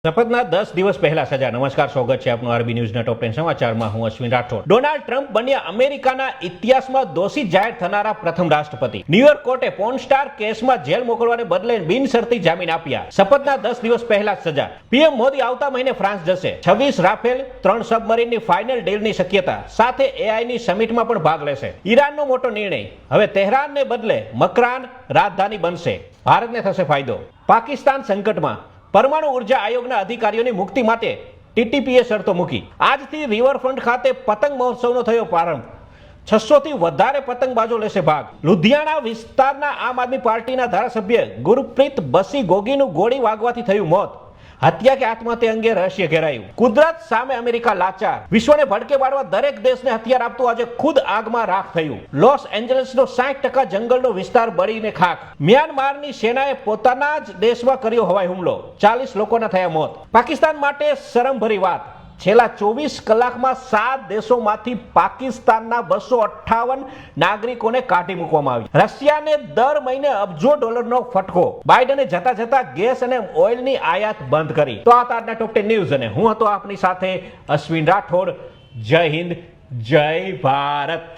શપથના 10 દિવસ પહેલા સજા. નમસ્કાર, સ્વાગત છે આપનું આરબી ન્યૂઝના ટોપ 10 સમાચારમાં. હું અશ્વિન રાઠોડ. ડોનાલ્ડ ટ્રમ્પ બન્યા અમેરિકાના ઇતિહાસમાં દોષિત જાહેર થનારા પ્રથમ રાષ્ટ્રપતિ. ન્યુયોર્ક કોર્ટે પોર્ન સ્ટાર કેસમાં જેલ મોકલવાને બદલે બિનશરતી જામીન આપ્યા. શપથના 10 દિવસ પહેલા સજા. પીએમ મોદી આવતા મહિને ફ્રાન્સ જશે. 26 રાફેલ 3 સબમરીનની ફાઇનલ ડીલની શક્યતા સાથે એઆઈની સમિટમાં પણ ભાગ લેશે. ઈરાનનો મોટો નિર્ણય. હવે તેહરાનને બદલે મકરાન રાજધાની બનશે. ભારતને થશે ફાયદો. પાકિસ્તાન સંકટમાં. પરમાણુ ઉર્જા આયોગના અધિકારીઓની મુક્તિ માટે ટીટીપીએ શરતો મૂકી. આજથી રિવરફ્રન્ટ ખાતે પતંગ મહોત્સવનો થયો પ્રારંભ. 600 થી વધારે પતંગબાજો લેશે ભાગ. લુધિયાણા વિસ્તારના આમ આદમી પાર્ટીના ધારાસભ્ય ગુરપ્રીત બસી ગોગીનું ગોળી વાગવાથી થયું મોત. હત્યા કે આત્મહત્યા અંગે રહસ્ય ઘેરાયું. કુદરત સામે અમેરિકા લાચાર. વિશ્વને ભડકે પાડવા દરેક દેશને હથિયાર આપતું આજે ખુદ આગમાં રાખ થયું. લોસ એન્જલસનો 60% જંગલનો વિસ્તાર બળીને ખાખ. મ્યાનમારની સેનાએ પોતાના જ દેશમાં કર્યો હવાઈ હુમલો. 40 લોકોના થયા મોત. પાકિસ્તાન માટે શરમભરી વાત. છેલ્લા 24 કલાકમાં 7 દેશોમાંથી પાકિસ્તાનના 258 નાગરિકોને કાઢી મૂકવામાં આવી. રશિયાને દર મહિને અબજો ડોલરનો ફટકો. બાઇડને જતા જતા ગેસ અને ઓઇલની આયાત બંધ કરી. તો આ આજના ટોપ 10 ન્યૂઝ અને હું હતો આપની સાથે અશ્વિન રાઠોડ. જય હિન્દ, જય ભારત.